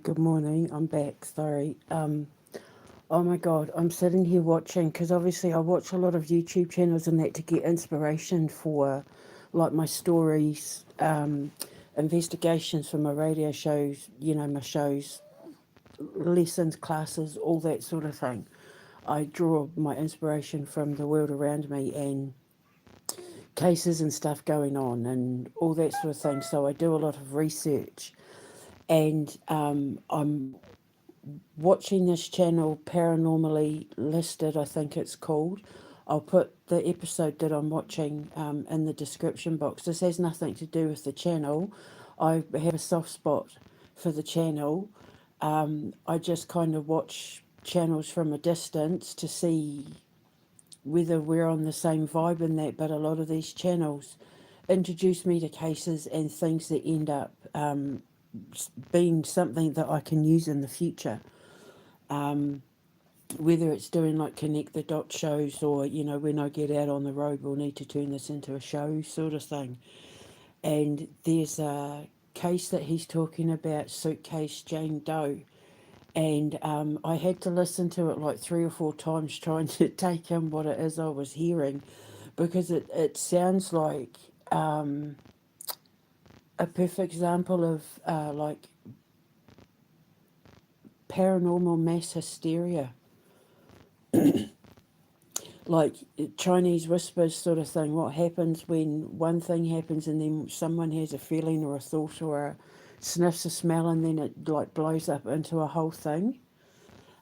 Good morning. I'm back. Sorry. Oh my God, I'm sitting here watching because obviously I watch a lot of YouTube channels and that to get inspiration for, like my stories, investigations for my radio shows. My shows, lessons, classes, all that sort of thing. I draw my inspiration from the world around me and cases and stuff going on and all that sort of thing. So I do a lot of research, and I'm watching this channel, Paranormally Listed, I think it's called. I'll put the episode that I'm watching in the description box. This has nothing to do with the channel. I have a soft spot for the channel. I just kind of watch channels from a distance to see whether we're on the same vibe in that, but a lot of these channels introduce me to cases and things that end up being something that I can use in the future. Whether it's doing like connect the dot shows or, when I get out on the road, we'll need to turn this into a show sort of thing. And there's a case that he's talking about, Suitcase Jane Doe. And I had to listen to it like 3 or 4 times trying to take in what it is I was hearing, because it sounds like a perfect example of like paranormal mass hysteria, like Chinese whispers sort of thing. What happens when one thing happens and then someone has a feeling or a thought or sniffs a smell, and then it like blows up into a whole thing.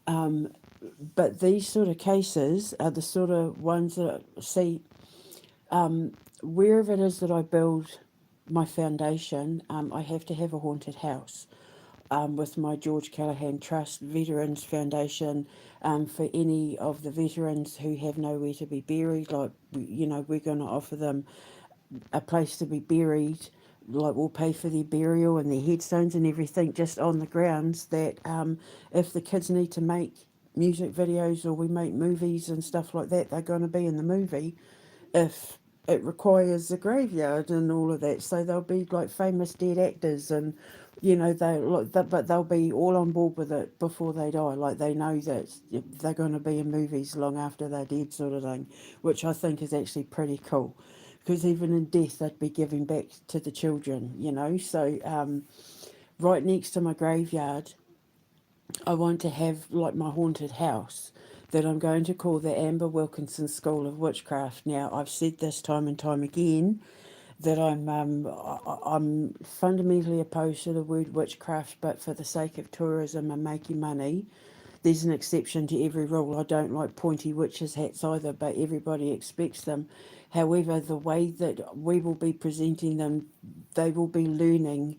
But these sort of cases are the sort of ones that I see wherever it is that I build my foundation. I have to have a haunted house. With my George Callaghan Trust Veterans Foundation, for any of the veterans who have nowhere to be buried. Like, we're going to offer them a place to be buried. Like, we'll pay for their burial and their headstones and everything, just on the grounds that if the kids need to make music videos or we make movies and stuff like that, they're going to be in the movie. If it requires a graveyard and all of that, so they'll be like famous dead actors, and but they'll be all on board with it before they die. Like, they know that they're going to be in movies long after they're dead, sort of thing, which I think is actually pretty cool, because even in death they'd be giving back to the children. So right next to my graveyard, I want to have like my haunted house that I'm going to call the Amber Wilkinson School of Witchcraft. Now, I've said this time and time again that I'm fundamentally opposed to the word witchcraft, but for the sake of tourism and making money, there's an exception to every rule. I don't like pointy witches' hats either, but everybody expects them. However, the way that we will be presenting them, they will be learning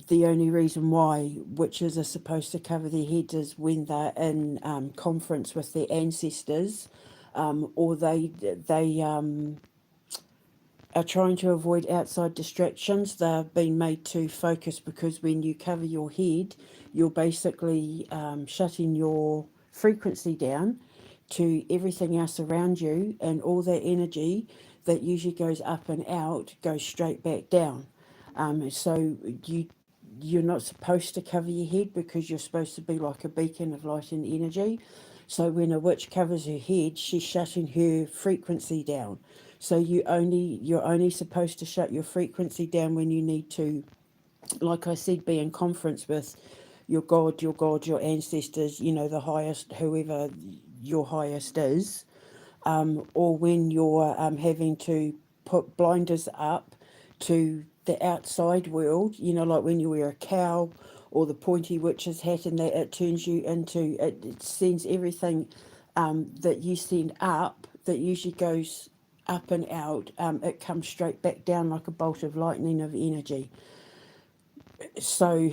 the only reason why witches are supposed to cover their heads is when they're in conference with their ancestors, or they are trying to avoid outside distractions. They're being made to focus, because when you cover your head, you're basically shutting your frequency down to everything else around you, and all that energy that usually goes up and out goes straight back down. So you're not supposed to cover your head, because you're supposed to be like a beacon of light and energy. So when a witch covers her head, she's shutting her frequency down. So you're only supposed to shut your frequency down when you need to, like I said, be in conference with your ancestors, the highest, whoever your highest is, or when you're having to put blinders up to the outside world, like when you wear a cowl or the pointy witch's hat, and that it turns you into, it sends everything that you send up, that usually goes up and out, it comes straight back down like a bolt of lightning of energy. So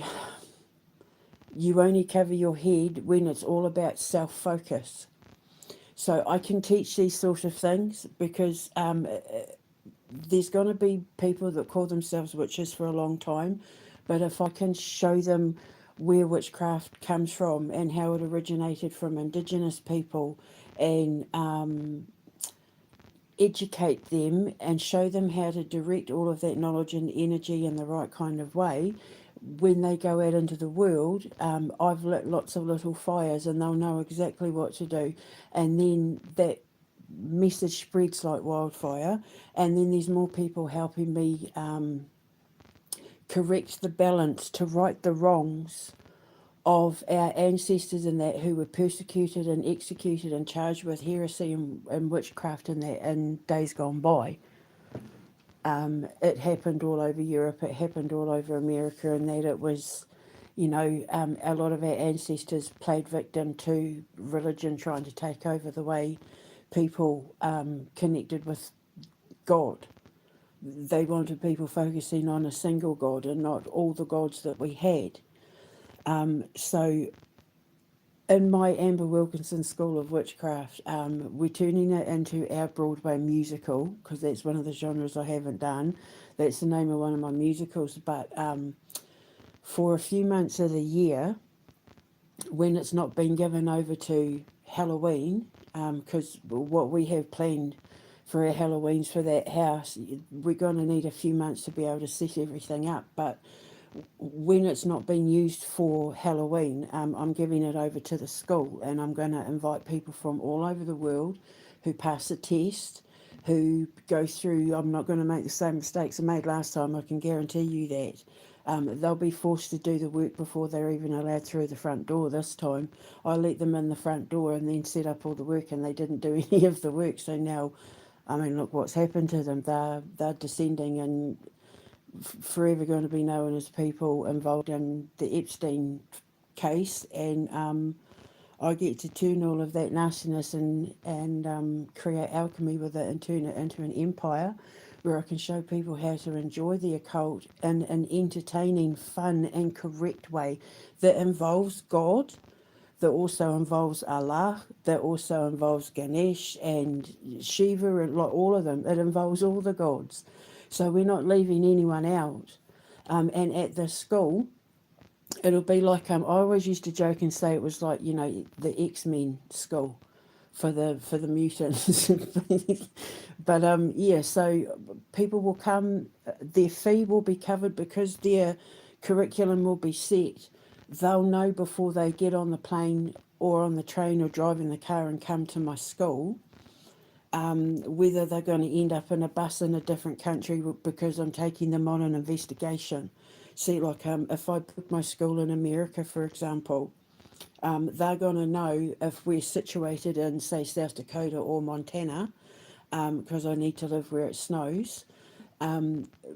you only cover your head when it's all about self-focus. So I can teach these sort of things because there's going to be people that call themselves witches for a long time, but if I can show them where witchcraft comes from and how it originated from Indigenous people, and educate them and show them how to direct all of that knowledge and energy in the right kind of way, when they go out into the world, I've lit lots of little fires and they'll know exactly what to do. And then that message spreads like wildfire. And then there's more people helping me correct the balance to right the wrongs of our ancestors and that who were persecuted and executed and charged with heresy and witchcraft and that in days gone by. It happened all over Europe, it happened all over America, and that it was, a lot of our ancestors played victim to religion trying to take over the way people connected with God. They wanted people focusing on a single God and not all the gods that we had. So in my Amber Wilkinson School of Witchcraft, we're turning it into our Broadway musical because that's one of the genres I haven't done. That's the name of one of my musicals. But for a few months of the year, when it's not been given over to Halloween, because what we have planned for our Halloweens for that house, we're going to need a few months to be able to set everything up. But when it's not being used for Halloween, I'm giving it over to the school, and I'm going to invite people from all over the world who pass the test, who go through. I'm not going to make the same mistakes I made last time, I can guarantee you that. They'll be forced to do the work before they're even allowed through the front door this time. I let them in the front door and then set up all the work, and they didn't do any of the work. So now, look what's happened to them. They're descending and forever going to be known as people involved in the Epstein case, and I get to turn all of that nastiness and create alchemy with it and turn it into an empire where I can show people how to enjoy the occult in an entertaining, fun and correct way that involves God, that also involves Allah, that also involves Ganesh and Shiva and like all of them. It involves all the gods. So we're not leaving anyone out. And at the school, it'll be like I always used to joke and say it was like the X-Men school for the mutants. But yeah, so people will come. Their fee will be covered because their curriculum will be set. They'll know before they get on the plane or on the train or driving the car and come to my school. Whether they're going to end up in a bus in a different country because I'm taking them on an investigation. See, like if I put my school in America, for example, they're going to know if we're situated in, say, South Dakota or Montana, because I need to live where it snows.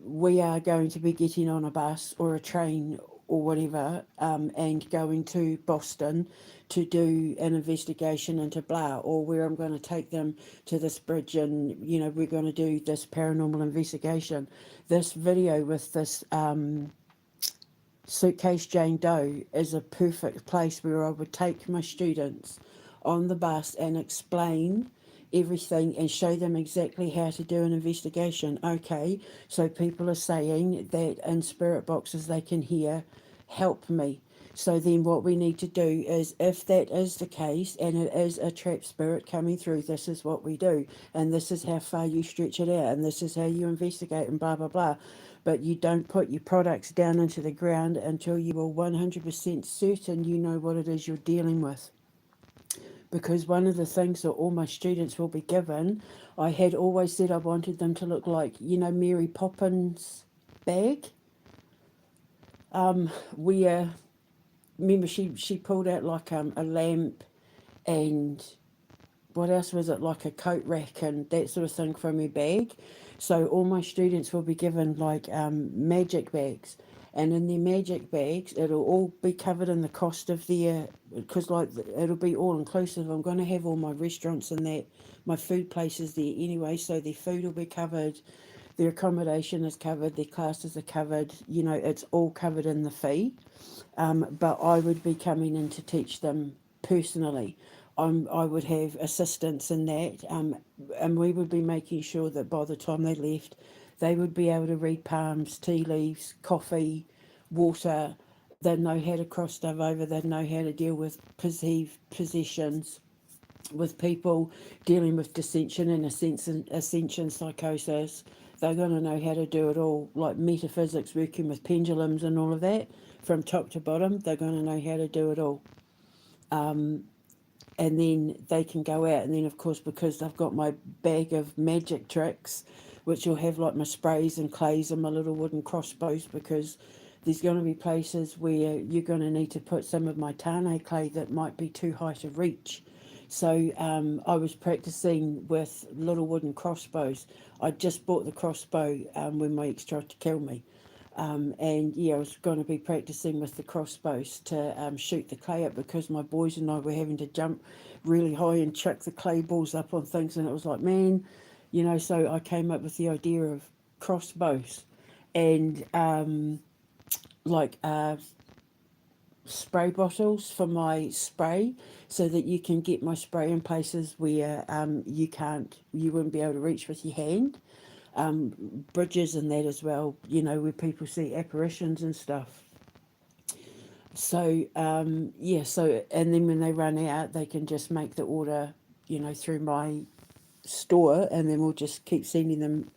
We are going to be getting on a bus or a train or whatever, and going to Boston to do an investigation into blah, or where I'm going to take them to this bridge and, we're going to do this paranormal investigation. This video with this Suitcase Jane Doe is a perfect place where I would take my students on the bus and explain everything and show them exactly how to do an investigation. Okay, so people are saying that in spirit boxes they can hear, help me. So then what we need to do is, if that is the case and it is a trap spirit coming through, this is what we do. And this is how far you stretch it out. And this is how you investigate and blah, blah, blah. But you don't put your products down into the ground until you are 100% certain you know what it is you're dealing with. Because one of the things that all my students will be given, I had always said I wanted them to look like, Mary Poppins' bag. Where, remember, she pulled out like a lamp and what else was it, like a coat rack and that sort of thing from her bag. So all my students will be given like magic bags. And in their magic bags, it'll all be covered in the cost of their, because like it'll be all inclusive. I'm going to have all my restaurants and that, my food places there anyway, so their food will be covered, their accommodation is covered, their classes are covered, it's all covered in the fee. But I would be coming in to teach them personally. I would have assistance in that, and we would be making sure that by the time they left, they would be able to read palms, tea leaves, coffee, water. They'd know how to cross stuff over. They'd know how to deal with perceived possessions, with people dealing with dissension and ascension psychosis. they're going to know how to do it all, like metaphysics, working with pendulums and all of that, from top to bottom. They're going to know how to do it all. And then they can go out, and then of course, because I've got my bag of magic tricks, which will have like my sprays and clays and my little wooden crossbows, because there's going to be places where you're going to need to put some of my tane clay that might be too high to reach. So I was practicing with little wooden crossbows. I just bought the crossbow when my ex tried to kill me. And yeah, I was going to be practicing with the crossbows to shoot the clay up, because my boys and I were having to jump really high and chuck the clay balls up on things, and it was like, man, so I came up with the idea of crossbows and like spray bottles for my spray, so that you can get my spray in places where you wouldn't be able to reach with your hand. Bridges and that as well, where people see apparitions and stuff. So, and then when they run out, they can just make the order, through my store, and then we'll just keep sending them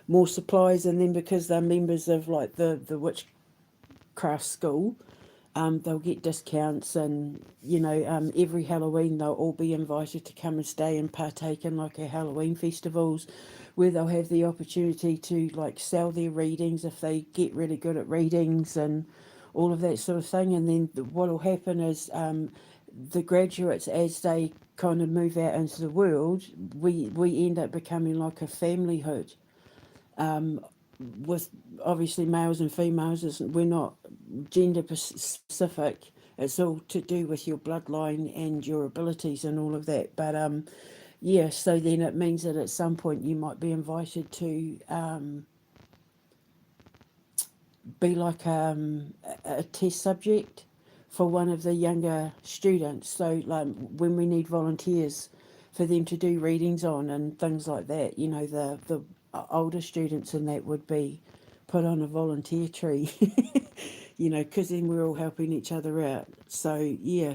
more supplies. And then because they're members of like the Witchcraft school, they'll get discounts, and every Halloween they'll all be invited to come and stay and partake in like our Halloween festivals, where they'll have the opportunity to like sell their readings if they get really good at readings and all of that sort of thing. And then what will happen is the graduates, as they kind of move out into the world, we end up becoming like a familyhood. With obviously males and females, we're not gender specific. It's all to do with your bloodline and your abilities and all of that. But yeah, so then it means that at some point you might be invited to be like a test subject for one of the younger students. So like when we need volunteers for them to do readings on and things like that, the older students and that would be put on a volunteer tree, because then we're all helping each other out. So yeah.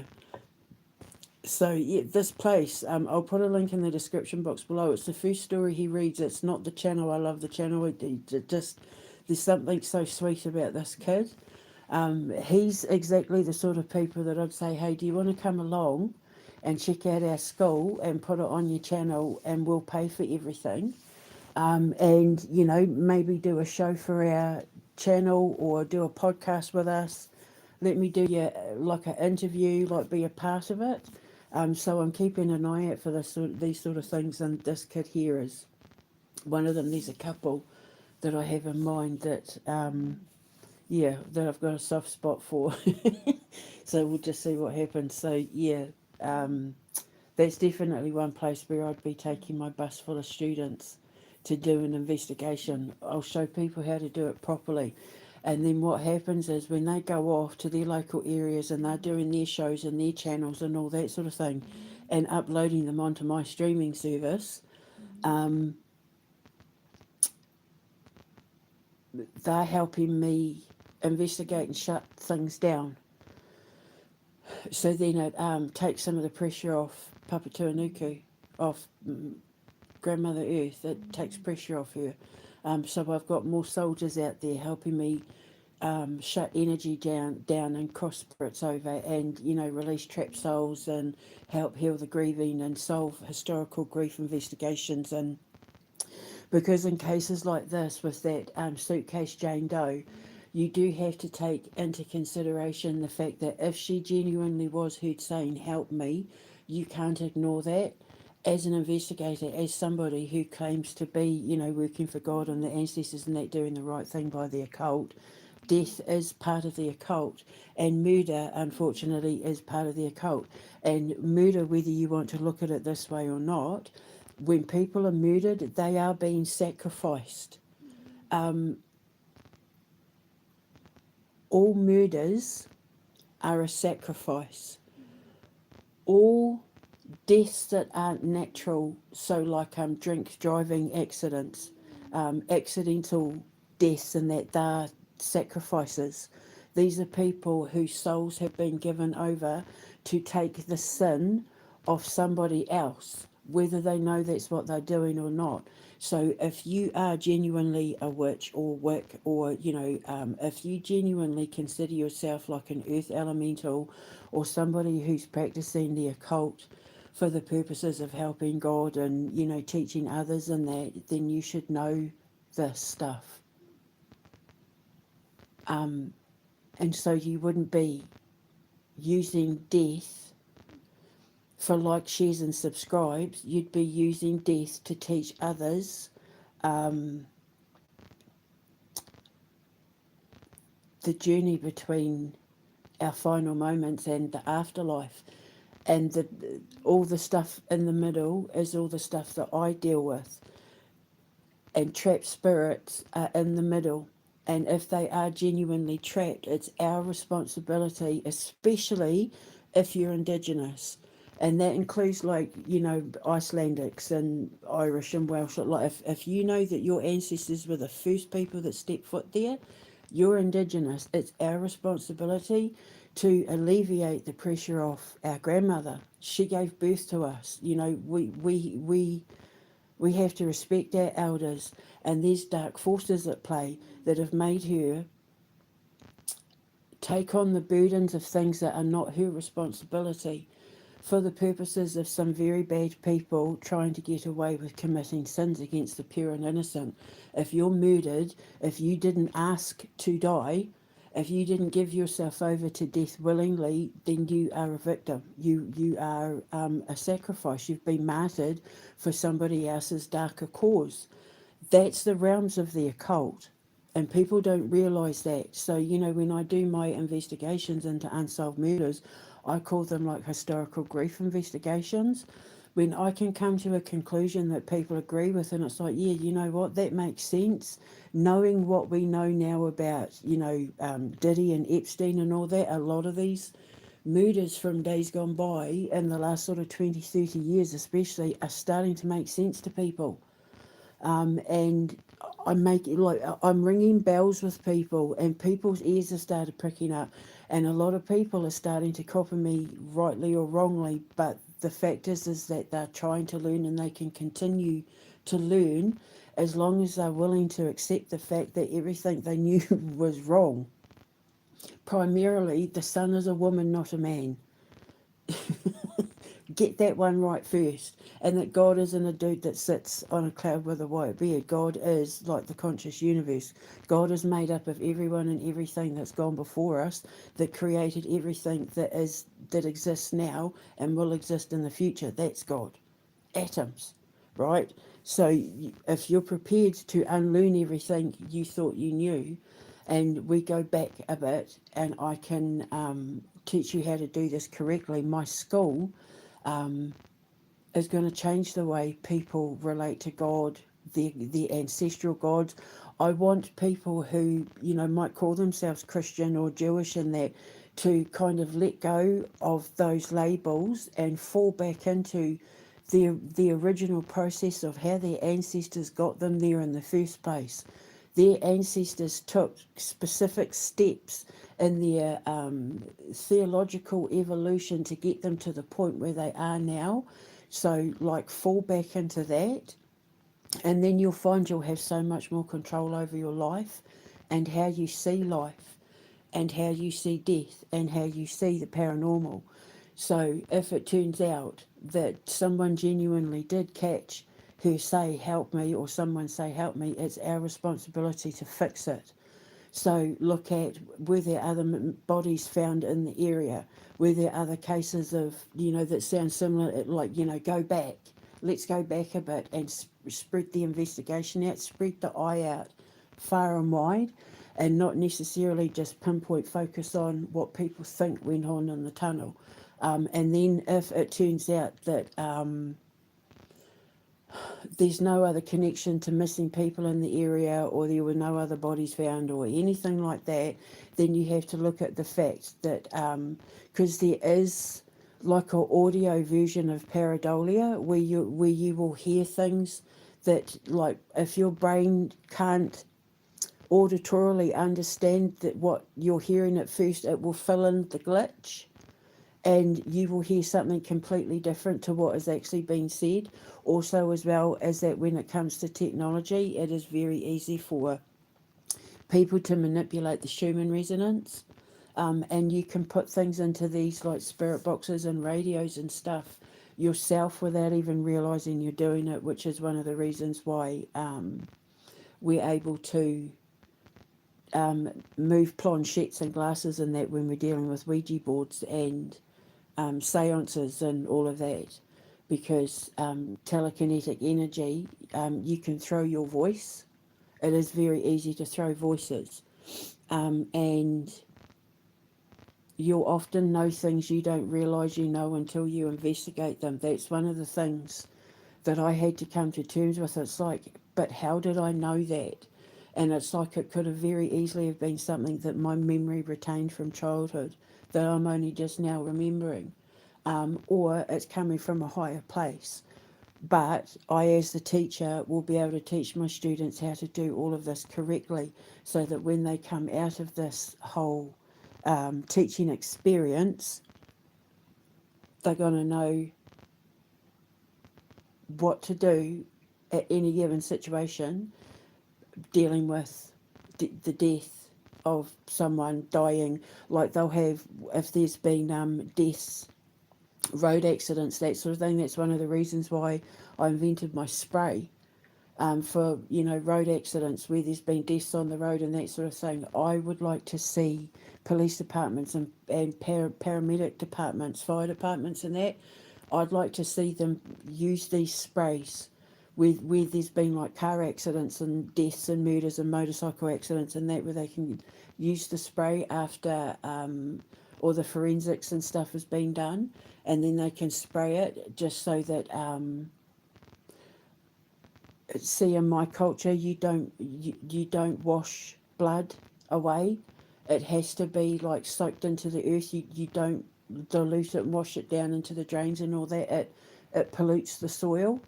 So yeah, this place, I'll put a link in the description box below. It's the first story he reads. It's not the channel. I love the channel. It just, there's something so sweet about this kid. He's exactly the sort of people that I'd say, hey, do you want to come along and check out our school and put it on your channel, and we'll pay for everything. And maybe do a show for our channel or do a podcast with us. Let me do you like an interview, like be a part of it. So I'm keeping an eye out for these sort of things, and this kid here is one of them. There's a couple that I have in mind that that I've got a soft spot for. So we'll just see what happens. So yeah, that's definitely one place where I'd be taking my bus full of students to do an investigation. I'll show people how to do it properly. And then what happens is when they go off to their local areas and they're doing their shows and their channels and all that sort of thing and uploading them onto my streaming service, they're helping me investigate and shut things down. So then it takes some of the pressure off Papatuanuku, off Grandmother Earth. It takes pressure off her. So I've got more soldiers out there helping me shut energy down and cross spirits over, and release trapped souls and help heal the grieving and solve historical grief investigations. And because in cases like this with that Suitcase Jane Doe, you do have to take into consideration the fact that if she genuinely was heard saying help me, you can't ignore that. As an investigator, as somebody who claims to be, working for God and the ancestors and that, doing the right thing by the occult, death is part of the occult, and murder, unfortunately, is part of the occult. And murder, whether you want to look at it this way or not, when people are murdered, they are being sacrificed. All murders are a sacrifice. All deaths that aren't natural, so like drink driving accidents, accidental deaths, and that they're sacrifices. These are people whose souls have been given over to take the sin of somebody else, whether they know that's what they're doing or not. So if you are genuinely a witch or wick, or if you genuinely consider yourself like an earth elemental or somebody who's practicing the occult for the purposes of helping God and teaching others and that, then you should know this stuff. And so you wouldn't be using death for like, shares and subscribes. You'd be using death to teach others the journey between our final moments and the afterlife. And all the stuff in the middle is all the stuff that I deal with. And trapped spirits are in the middle. And if they are genuinely trapped, it's our responsibility, especially if you're Indigenous. And that includes, like, Icelandics and Irish and Welsh. Like, if you know that your ancestors were the first people that stepped foot there, you're Indigenous. It's our responsibility to alleviate the pressure off our grandmother. She gave birth to us. We have to respect our elders, and there's dark forces at play that have made her take on the burdens of things that are not her responsibility for the purposes of some very bad people trying to get away with committing sins against the pure and innocent. If you're murdered, if you didn't ask to die, if you didn't give yourself over to death willingly, then you are a victim. You are a sacrifice. You've been martyred for somebody else's darker cause. That's the realms of the occult. And people don't realise that. So, when I do my investigations into unsolved murders, I call them like historical grief investigations. When I can come to a conclusion that people agree with, and it's like, yeah, you know what, that makes sense. Knowing what we know now about, Diddy and Epstein and all that, a lot of these murders from days gone by in the last sort of 20, 30 years especially are starting to make sense to people. And I'm ringing bells with people, and people's ears have started pricking up, and a lot of people are starting to copy me, rightly or wrongly. But the fact is that they're trying to learn, and they can continue to learn as long as they're willing to accept the fact that everything they knew was wrong. Primarily, the sun is a woman, not a man. Get that one right first. And that God isn't a dude that sits on a cloud with a white beard. God is like the conscious universe. God is made up of everyone and everything that's gone before us, that created everything that exists now and will exist in the future. That's God. Atoms, right? So if you're prepared to unlearn everything you thought you knew, and we go back a bit, and I can teach you how to do this correctly. My school is going to change the way people relate to God, the ancestral gods. I want people who, might call themselves Christian or Jewish and that, to kind of let go of those labels and fall back into the original process of how their ancestors got them there in the first place. Their ancestors took specific steps in their theological evolution to get them to the point where they are now. So, like, fall back into that, and then you'll find you'll have so much more control over your life and how you see life and how you see death and how you see the paranormal. So if it turns out that someone genuinely did catch her say, help me, or someone say, help me, it's our responsibility to fix it. So look at, were there other bodies found in the area? Were there other cases of, that sound similar? Like, go back. Let's go back a bit and spread the investigation out, spread the eye out far and wide, and not necessarily just pinpoint focus on what people think went on in the tunnel. And then if it turns out that there's no other connection to missing people in the area, or there were no other bodies found or anything like that, then you have to look at the fact that, because there is like an audio version of pareidolia where you will hear things that, like, if your brain can't auditorily understand that what you're hearing at first, it will fill in the glitch. and you will hear something completely different to what is actually being said. Also, as well as that, when it comes to technology, it is very easy for people to manipulate the Schumann resonance. And you can put things into these like spirit boxes and radios and stuff yourself without even realizing you're doing it, which is one of the reasons why we're able to move planchettes and glasses and that when we're dealing with Ouija boards and seances and all of that, because telekinetic energy, you can throw your voice. It is very easy to throw voices, and you'll often know things you don't realise you know until you investigate them. That's one of the things that I had to come to terms with. It's like, but how did I know that? And it's like it could have very easily have been something that my memory retained from childhood that I'm only just now remembering, or it's coming from a higher place. But I, as the teacher, will be able to teach my students how to do all of this correctly so that when they come out of this whole teaching experience, they're going to know what to do at any given situation dealing with the death of someone dying. Like they'll have, if there's been deaths, road accidents, that sort of thing. That's one of the reasons why I invented my spray, for, you know, road accidents where there's been deaths on the road and that sort of thing. I would like to see police departments and paramedic departments, fire departments and that, I'd like to see them use these sprays where there's been like car accidents and deaths and murders and motorcycle accidents and that, where they can use the spray after all the forensics and stuff has been done, and then they can spray it just so that see, in my culture, you don't wash blood away. It has to be like soaked into the earth. You don't dilute it and wash it down into the drains and all that. It pollutes the soil.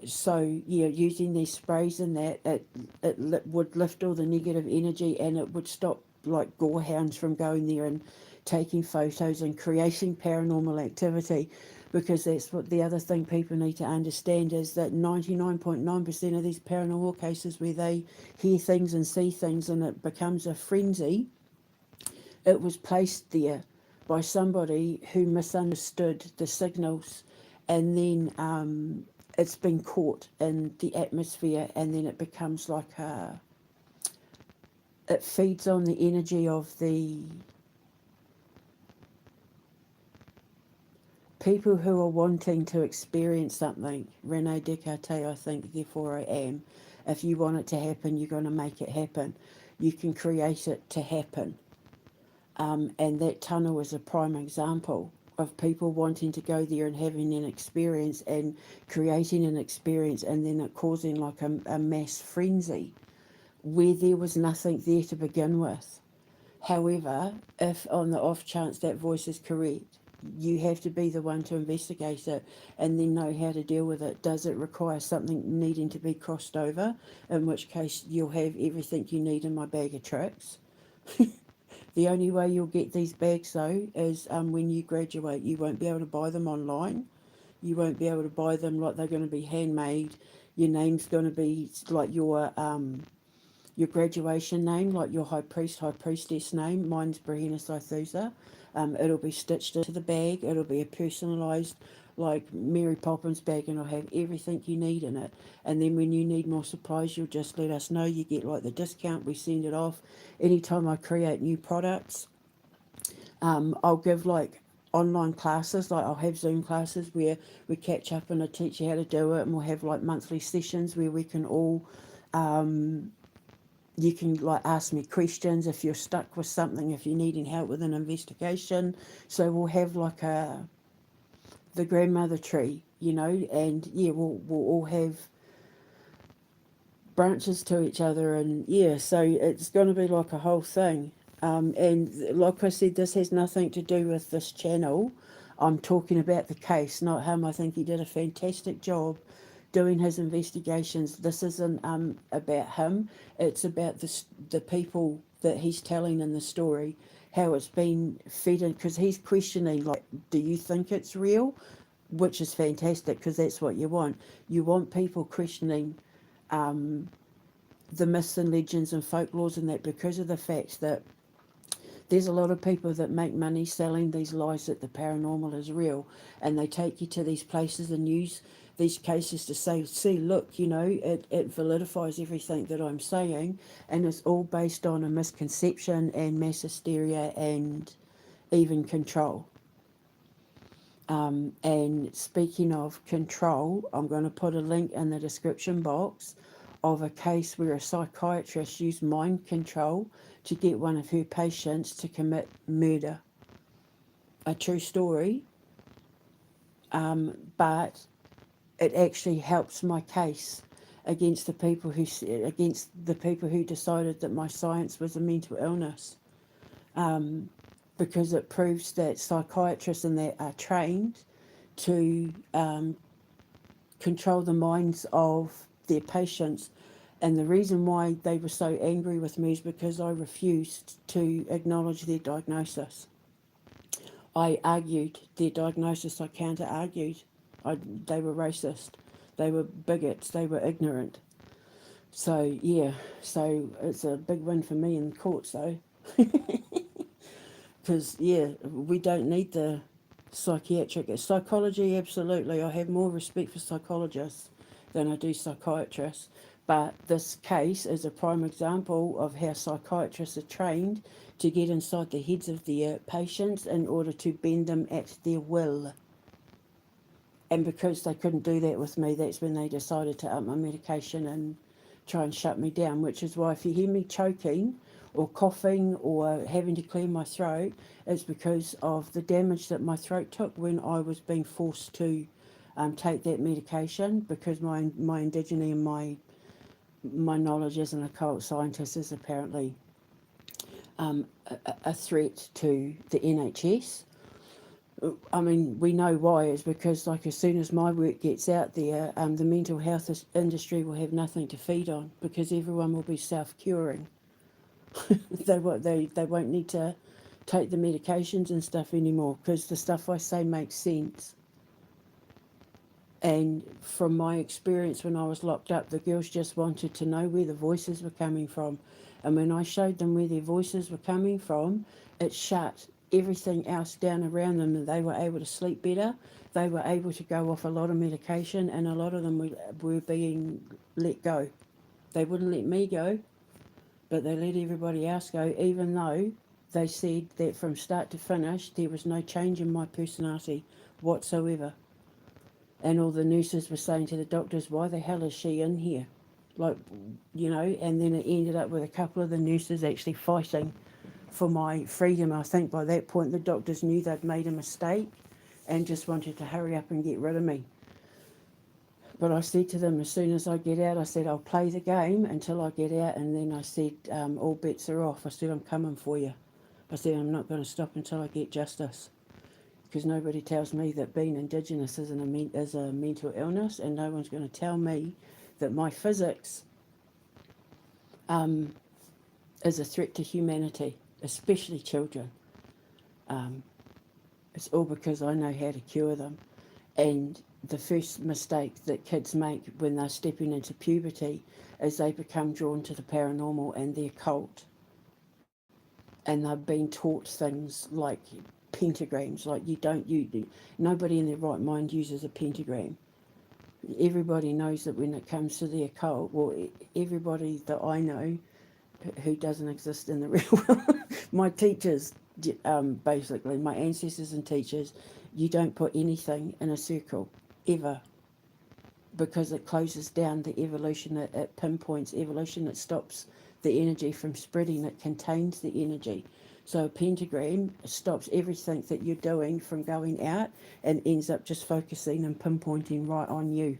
So yeah, using these sprays and that, it would lift all the negative energy, and it would stop like gorehounds from going there and taking photos and creating paranormal activity. Because that's what the other thing people need to understand is that 99.9% of these paranormal cases where they hear things and see things and it becomes a frenzy, it was placed there by somebody who misunderstood the signals, and then it's been caught in the atmosphere, and then it becomes like it feeds on the energy of the people who are wanting to experience something. Rene Descartes, I think, therefore I am. If you want it to happen, you're going to make it happen. You can create it to happen. And that tunnel is a prime example of people wanting to go there and having an experience and creating an experience, and then it causing like a mass frenzy where there was nothing there to begin with. However, if on the off chance that voice is correct, you have to be the one to investigate it and then know how to deal with it. Does it require something needing to be crossed over? In which case, you'll have everything you need in my bag of tricks. The only way you'll get these bags, though, is when you graduate. You won't be able to buy them online. You won't be able to buy them like they're going to be handmade. Your name's going to be like your graduation name, like your high priest, high priestess name. Mine's Brahina Saithusa. It'll be stitched into the bag. It'll be a personalised, like Mary Poppins bag, and it'll have everything you need in it. And then when you need more supplies, you'll just let us know. You get like the discount. We send it off. Anytime I create new products, I'll give like online classes, like I'll have Zoom classes where we catch up and I teach you how to do it, and we'll have like monthly sessions where we can all you can like ask me questions if you're stuck with something, if you're needing help with an investigation. So we'll have like the grandmother tree, you know, and yeah, we'll all have branches to each other, and yeah, so it's going to be like a whole thing. And like I said, this has nothing to do with this channel. I'm talking about the case, not him. I think he did a fantastic job doing his investigations. This isn't about him. It's about the people that he's telling in the story, how it's been fed in, because he's questioning, like, do you think it's real? Which is fantastic, because that's what you want. You want people questioning the myths and legends and folklores and that, because of the fact that there's a lot of people that make money selling these lies that the paranormal is real, and they take you to these places and use these cases to say, see, look, it validifies everything that I'm saying, and it's all based on a misconception and mass hysteria and even control. And speaking of control, I'm going to put a link in the description box of a case where a psychiatrist used mind control to get one of her patients to commit murder. A true story, but it actually helps my case against the people who decided that my science was a mental illness, because it proves that psychiatrists and that are trained to control the minds of their patients. And the reason why they were so angry with me is because I refused to acknowledge their diagnosis. I argued their diagnosis, I counter-argued. They were racist, they were bigots, they were ignorant. So, yeah, so it's a big win for me in courts, though. Because, yeah, we don't need the psychology, absolutely. I have more respect for psychologists than I do psychiatrists. But this case is a prime example of how psychiatrists are trained to get inside the heads of their patients in order to bend them at their will. And because they couldn't do that with me, that's when they decided to up my medication and try and shut me down, which is why if you hear me choking or coughing or having to clear my throat, it's because of the damage that my throat took when I was being forced to take that medication, because my indigeneity and my knowledge as an occult scientist is apparently a threat to the NHS. I mean, we know why. Is because, like, as soon as my work gets out there, the mental health industry will have nothing to feed on, because everyone will be self-curing. They won't need to take the medications and stuff anymore, because the stuff I say makes sense. And from my experience when I was locked up, the girls just wanted to know where the voices were coming from. And when I showed them where their voices were coming from, it shut everything else down around them, and they were able to sleep better. They were able to go off a lot of medication, and a lot of them were being let go. They wouldn't let me go, but they let everybody else go, even though they said that from start to finish there was no change in my personality whatsoever. And all the nurses were saying to the doctors, why the hell is she in here? Like, and then it ended up with a couple of the nurses actually fighting for my freedom. I think by that point the doctors knew they'd made a mistake and just wanted to hurry up and get rid of me. But I said to them, as soon as I get out, I said, I'll play the game until I get out. And then I said, all bets are off. I said, I'm coming for you. I said, I'm not going to stop until I get justice. Because nobody tells me that being Indigenous is a mental illness, and no one's going to tell me that my physics is a threat to humanity, especially children. It's all because I know how to cure them. And the first mistake that kids make when they're stepping into puberty is they become drawn to the paranormal and the occult. And they're being taught things like pentagrams, like nobody in their right mind uses a pentagram. Everybody knows that when it comes to the occult, well, everybody that I know who doesn't exist in the real world, my teachers, basically, my ancestors and teachers, you don't put anything in a circle, ever, because it closes down the evolution, it pinpoints evolution, it stops the energy from spreading, it contains the energy. So a pentagram stops everything that you're doing from going out and ends up just focusing and pinpointing right on you.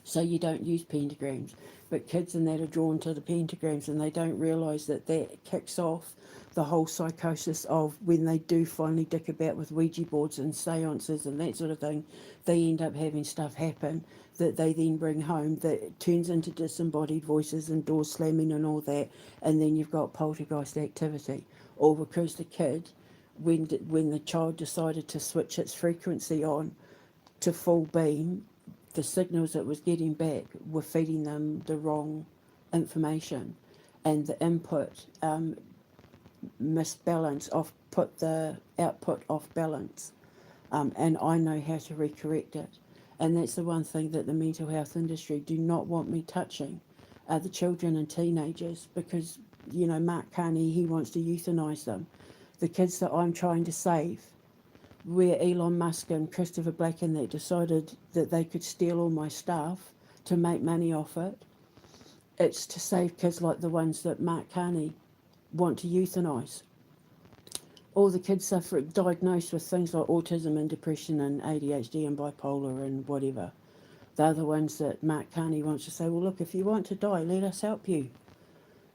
So you don't use pentagrams. But kids and that are drawn to the pentagrams, and they don't realise that kicks off the whole psychosis of when they do finally dick about with Ouija boards and seances and that sort of thing, they end up having stuff happen that they then bring home that turns into disembodied voices and doors slamming and all that, and then you've got poltergeist activity. or because the kid, when the child decided to switch its frequency on to full beam, the signals it was getting back were feeding them the wrong information, and the input misbalance off, put the output off balance, and I know how to recorrect it. And that's the one thing that the mental health industry do not want me touching, are the children and teenagers, because, Mark Carney, he wants to euthanize them. The kids that I'm trying to save, where Elon Musk and Christopher Black and that decided that they could steal all my stuff to make money off it, it's to save kids like the ones that Mark Carney want to euthanize. All the kids suffer diagnosed with things like autism and depression and ADHD and bipolar and whatever. They're the ones that Mark Carney wants to say, well, look, if you want to die, let us help you.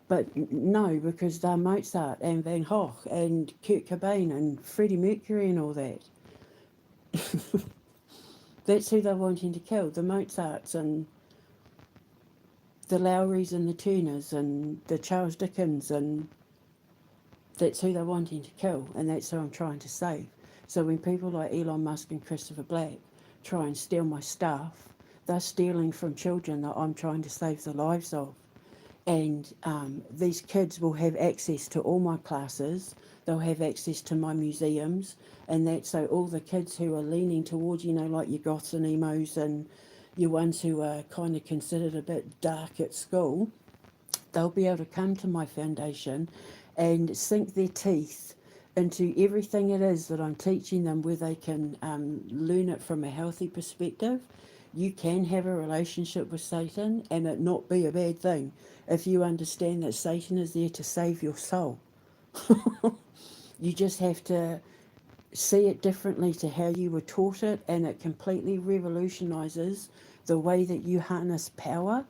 But no, because they're Mozart and Van Gogh and Kurt Cobain and Freddie Mercury and all that. That's who they're wanting to kill, the Mozarts and the Lowrys and the Turners and the Charles Dickens, and that's who they're wanting to kill, and that's who I'm trying to save. So when people like Elon Musk and Christopher Black try and steal my stuff, they're stealing from children that I'm trying to save the lives of. And these kids will have access to all my classes, they'll have access to my museums, and that's so all the kids who are leaning towards, like your goths and emos and your ones who are kind of considered a bit dark at school, they'll be able to come to my foundation and sink their teeth into everything it is that I'm teaching them, where they can learn it from a healthy perspective. You can have a relationship with Satan and it not be a bad thing if you understand that Satan is there to save your soul. You just have to see it differently to how you were taught it, and it completely revolutionises the way that you harness power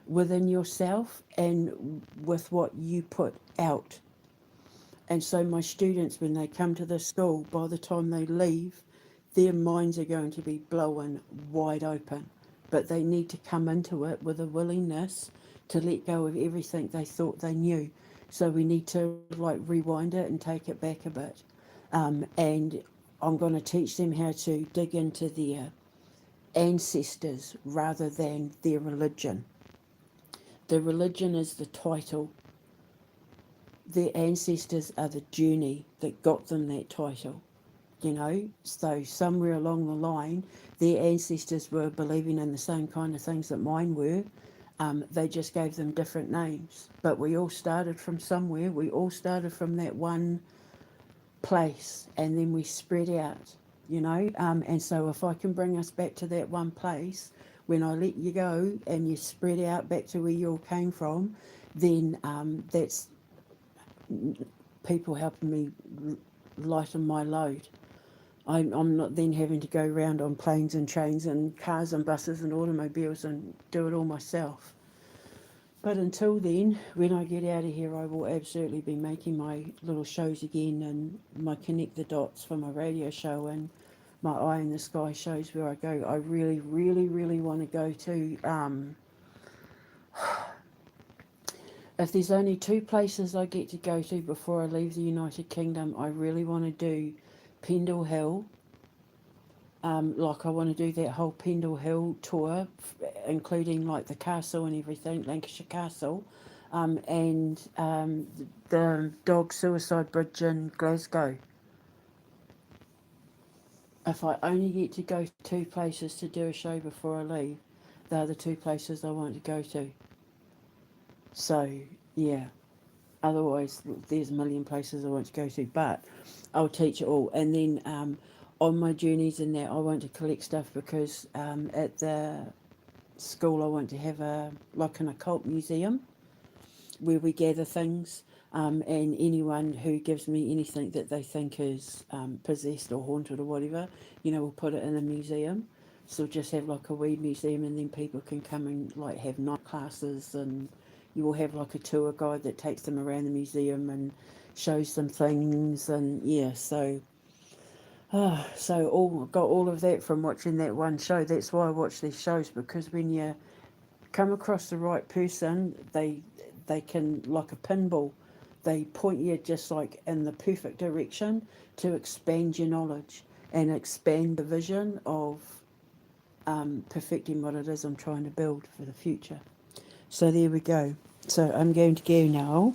within yourself and with what you put out. And so my students, when they come to the school, by the time they leave, their minds are going to be blown wide open. But they need to come into it with a willingness to let go of everything they thought they knew. So we need to rewind it and take it back a bit. And I'm going to teach them how to dig into their ancestors rather than their religion. The religion is the title. Their ancestors are the journey that got them that title. So somewhere along the line, their ancestors were believing in the same kind of things that mine were. They just gave them different names. But we all started from somewhere. We all started from that one place, and then we spread out, And so if I can bring us back to that one place, when I let you go and you spread out back to where you all came from, then that's people helping me lighten my load. I'm not then having to go around on planes and trains and cars and buses and automobiles and do it all myself. But until then, when I get out of here, I will absolutely be making my little shows again, and my Connect the Dots for my radio show and my Eye in the Sky shows where I go. I really, really, really want to go to... if there's only 2 places I get to go to before I leave the United Kingdom, I really want to do Pendle Hill. I want to do that whole Pendle Hill tour, including the castle and everything, Lancashire Castle, and the Dog Suicide Bridge in Glasgow. If I only get to go to 2 places to do a show before I leave, they're the 2 places I want to go to. So, yeah. Otherwise, there's a million places I want to go to, but I'll teach it all. And then on my journeys and that, I want to collect stuff because at the school I want to have an occult museum where we gather things, and anyone who gives me anything that they think is possessed or haunted or whatever, we'll put it in a museum. So we'll just have a wee museum, and then people can come and have night classes, and you will have a tour guide that takes them around the museum and shows them things, and so got all of that from watching that one show. That's why I watch these shows, because when you come across the right person, they can, like a pinball, they point you just like in the perfect direction to expand your knowledge and expand the vision of perfecting what it is I'm trying to build for the future. So there we go. So I'm going to go now.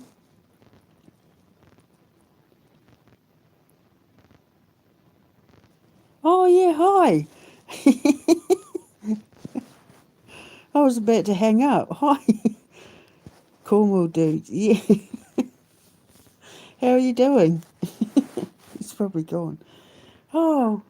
Oh yeah, hi. I was about to hang up. Hi. Cornwall dude. Yeah. How are you doing? He's probably gone. Oh,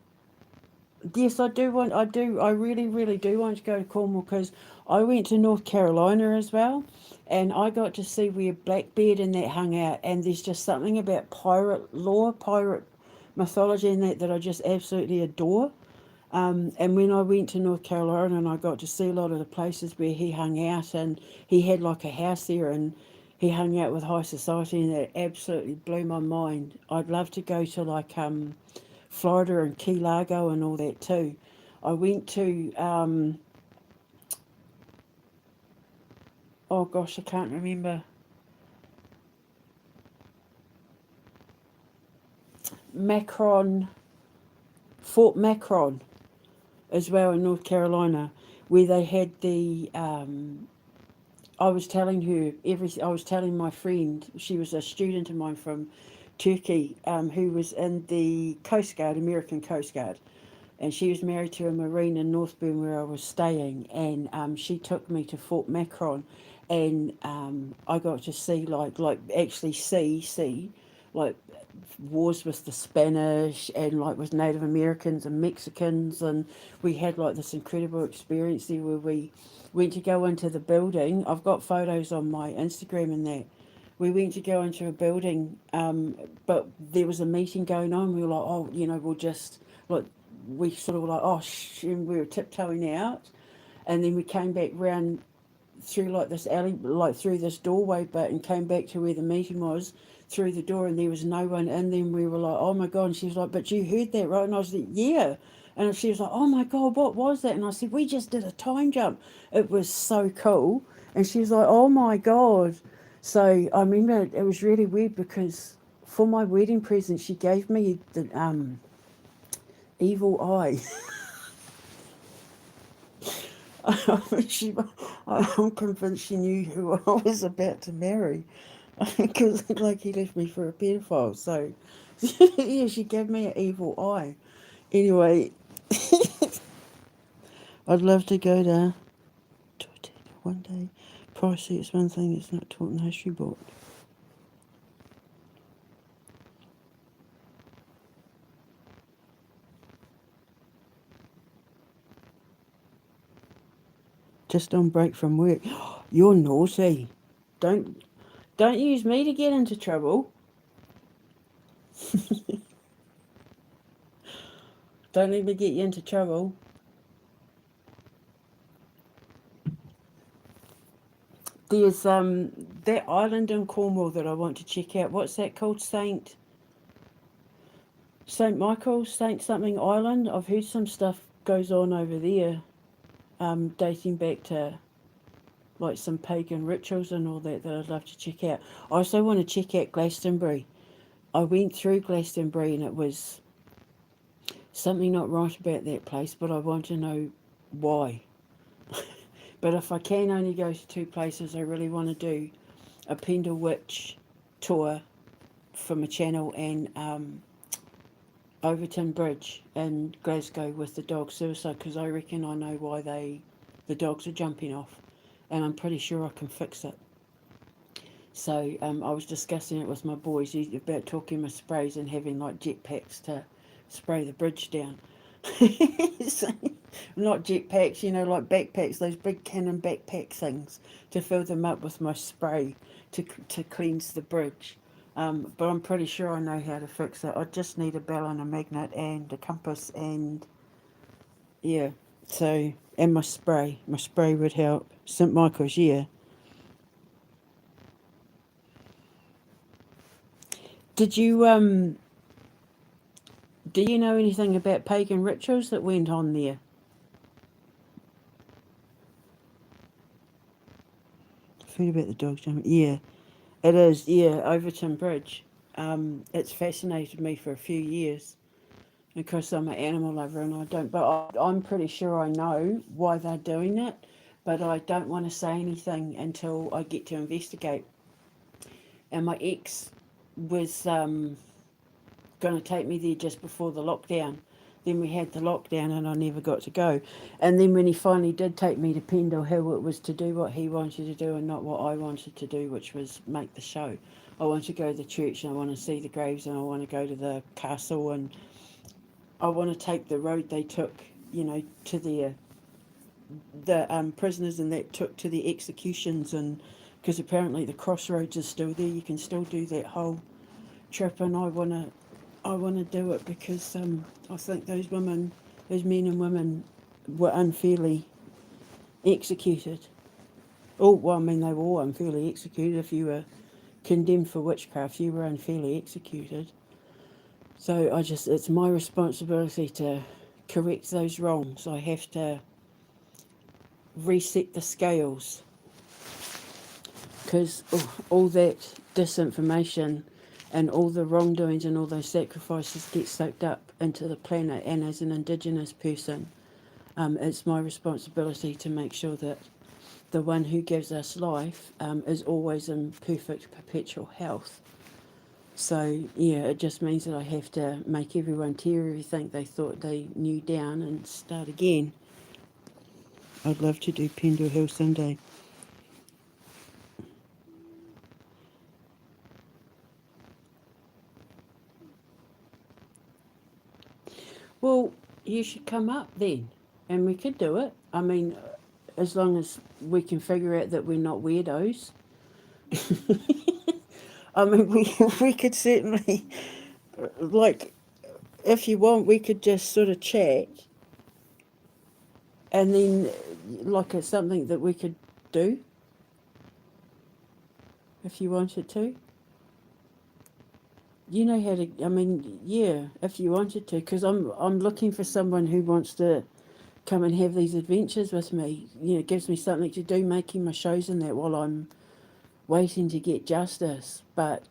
yes, I really, really do want to go to Cornwall because I went to North Carolina as well, and I got to see where Blackbeard and that hung out, and there's just something about pirate lore, pirate mythology and that I just absolutely adore. And when I went to North Carolina and I got to see a lot of the places where he hung out, and he had like a house there, and he hung out with high society, and that absolutely blew my mind. I'd love to go to like Florida and Key Largo and all that too. I went to oh gosh, I can't remember. Macron, Fort Macron, as well in North Carolina, where they had the. I was telling her everything. I was telling my friend, she was a student of mine from Turkey, who was in the Coast Guard, American Coast Guard, and she was married to a Marine in Northburn where I was staying, and she took me to Fort Macron, and I got to see like actually see like wars with the Spanish and like with Native Americans and Mexicans, and we had like this incredible experience there where we went to go into the building. I've got photos on my Instagram and that. We went to go into a building, but there was a meeting going on. We were like, oh, we'll just like we sort of were like, oh, and we were tiptoeing out, and then we came back round through like this alley, like through this doorway, but and came back to where the meeting was through the door, and there was no one in. Then we were like, oh my god! And she was like, but you heard that, right? And I was like, yeah. And she was like, oh my god, what was that? And I said, we just did a time jump. It was so cool. And she was like, oh my god. So I remember it was really weird because for my wedding present, she gave me the evil eye. I'm convinced she knew who I was about to marry because like he left me for a pedophile. So yeah, she gave me an evil eye. Anyway, I'd love to go to one day. Pricey, it's one thing it's not taught in the history book. Just on break from work. You're naughty. Don't don't use me to get into trouble. Don't let me get you into trouble. There's that island in Cornwall that I want to check out. What's that called? Saint Michael, Saint something Island. I've heard some stuff goes on over there, dating back to like some pagan rituals and all that I'd love to check out. I also want to check out Glastonbury. I went through Glastonbury and it was something not right about that place, but I want to know why. But if I can only go to two places, I really want to do a Pendle Witch tour from a channel and Overton Bridge in Glasgow with the dog suicide, because I reckon I know why the dogs are jumping off, and I'm pretty sure I can fix it. So I was discussing it with my boys about talking with sprays and having like jetpacks to spray the bridge down. So, not jetpacks, like backpacks, those big cannon backpack things, to fill them up with my spray to cleanse the bridge. But I'm pretty sure I know how to fix it. I just need a bell and a magnet and a compass and yeah. So and my spray. My spray would help. St. Michael's, yeah. Did you do you know anything about pagan rituals that went on there? Food about the dogs jumping. Yeah. It is, yeah, Overton Bridge. It's fascinated me for a few years because I'm an animal lover and I don't, but I'm pretty sure I know why they're doing it, but I don't want to say anything until I get to investigate. And my ex was going to take me there just before the lockdown. Then we had the lockdown and I never got to go. And then when he finally did take me to Pendle Hill, it was to do what he wanted to do and not what I wanted to do, which was make the show. I want to go to the church and I want to see the graves and I want to go to the castle and I want to take the road they took, to the prisoners and that took to the executions, and because apparently the crossroads is still there, you can still do that whole trip, and I want to do it because I think those women, those men and women, were unfairly executed. Oh, well, I mean, they were all unfairly executed. If you were condemned for witchcraft, you were unfairly executed. So it's my responsibility to correct those wrongs. I have to reset the scales because all that disinformation and all the wrongdoings and all those sacrifices get soaked up into the planet. And as an Indigenous person, it's my responsibility to make sure that the one who gives us life is always in perfect perpetual health. So, yeah, it just means that I have to make everyone tear everything they thought they knew down and start again. I'd love to do Pendle Hill someday. Well, you should come up then, and we could do it. I mean, as long as we can figure out that we're not weirdos. I mean, we could certainly, like, if you want, we could just sort of chat, and then, like, it's something that we could do if you wanted to. You know how to. I mean, yeah, if you wanted to, because I'm looking for someone who wants to come and have these adventures with me. It gives me something to do, making my shows and that while I'm waiting to get justice. But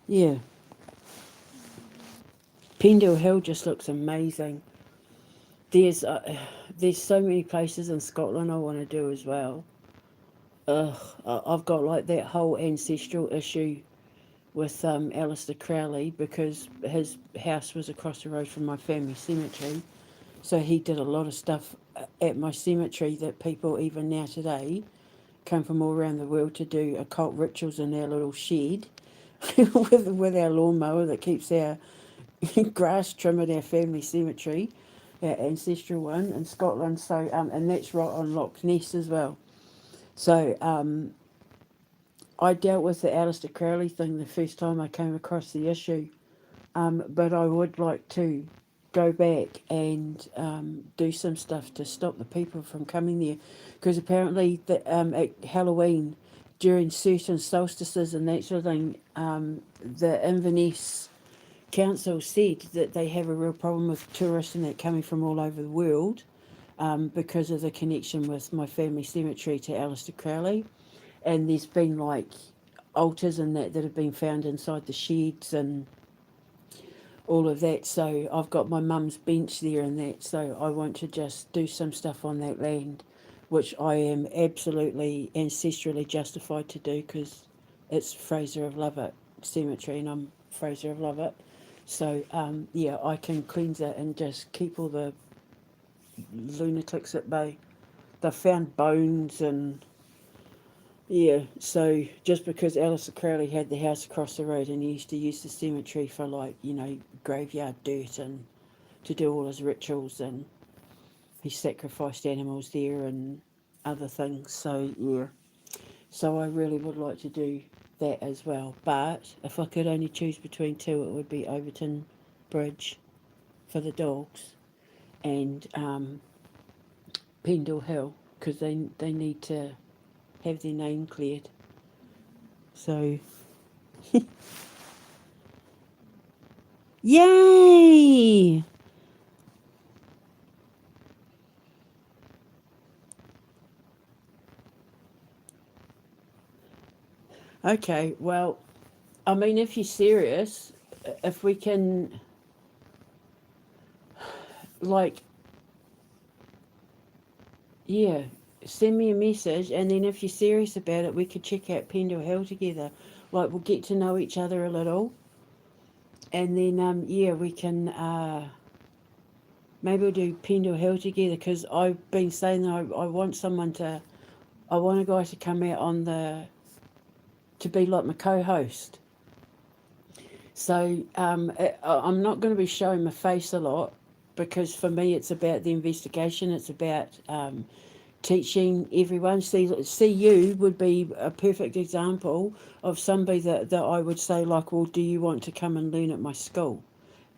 yeah, Pendle Hill just looks amazing. There's uh, there's so many places in Scotland I want to do as well. Ugh, I've got like that whole ancestral issue with Alistair Crowley because his house was across the road from my family cemetery. So he did a lot of stuff at my cemetery that people even now today come from all around the world to do occult rituals in our little shed with our lawnmower that keeps our grass trim at our family cemetery, our ancestral one in Scotland. So and that's right on Loch Ness as well. So I dealt with the Alistair Crowley thing the first time I came across the issue, but I would like to go back and do some stuff to stop the people from coming there, because apparently at Halloween, during certain solstices and that sort of thing, the Inverness Council said that they have a real problem with tourists and that coming from all over the world, because of the connection with my family cemetery to Alistair Crowley. And there's been like altars and that have been found inside the sheds and all of that. So I've got my mum's bench there and that. So I want to just do some stuff on that land, which I am absolutely ancestrally justified to do because it's Fraser of Lovat Cemetery and I'm Fraser of Lovat. So yeah, I can cleanse it and just keep all the lunatics at bay. They've found bones and yeah, so just because Alistair Crowley had the house across the road and he used to use the cemetery for like, graveyard dirt and to do all his rituals, and he sacrificed animals there and other things. So yeah. So I really would like to do that as well. But if I could only choose between two, it would be Overton Bridge for the dogs and Pendle Hill, because they need to have their name cleared. So yay! Okay, well, I mean, if you're serious, if we can, like, yeah, send me a message, and then if you're serious about it, we could check out Pendle Hill together. Like, we'll get to know each other a little, and then, yeah, we can, maybe we'll do Pendle Hill together, because I've been saying that I want someone to, I want a guy to come out on to be like my co-host. So I'm not going to be showing my face a lot because for me it's about the investigation. It's about teaching everyone. See you would be a perfect example of somebody that I would say like, well, do you want to come and learn at my school?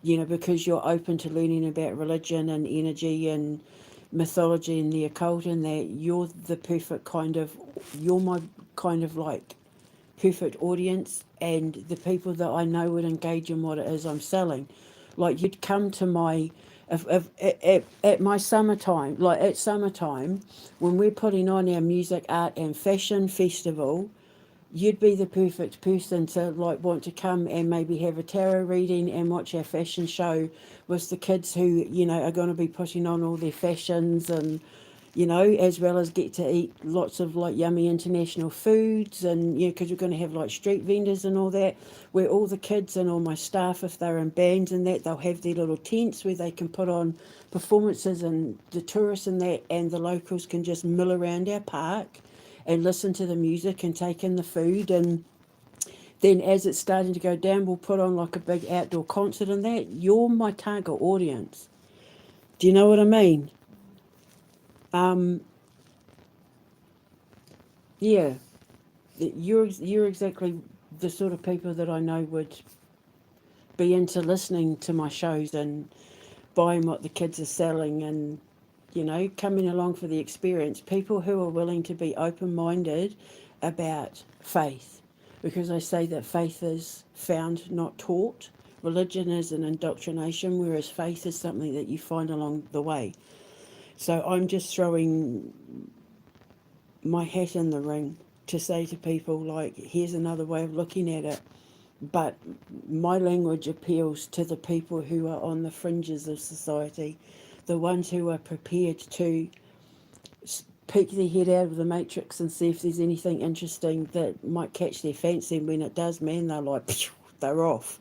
You know, because you're open to learning about religion and energy and mythology and the occult, and that you're the perfect kind of, you're my kind of like perfect audience, and the people that I know would engage in what it is I'm selling. Like you'd come to my, if at my summertime, like at summertime, when we're putting on our music, art, and fashion festival, you'd be the perfect person to like want to come and maybe have a tarot reading and watch our fashion show with the kids who are going to be putting on all their fashions, and as well as get to eat lots of like yummy international foods, and because we're going to have like street vendors and all that, where all the kids and all my staff, if they're in bands and that, they'll have their little tents where they can put on performances, and the tourists and that and the locals can just mill around our park and listen to the music and take in the food. And then as it's starting to go down, we'll put on like a big outdoor concert, and that you're my target audience. Do you know what I mean? um yeah, you're exactly the sort of people that I know would be into listening to my shows and buying what the kids are selling, and coming along for the experience. People who are willing to be open-minded about faith, because I say that faith is found, not taught. Religion is an indoctrination, whereas faith is something that you find along the way. So I'm just throwing my hat in the ring to say to people, like, here's another way of looking at it. But my language appeals to the people who are on the fringes of society, the ones who are prepared to peek their head out of the matrix and see if there's anything interesting that might catch their fancy. And when it does, man, they're like, phew, they're off.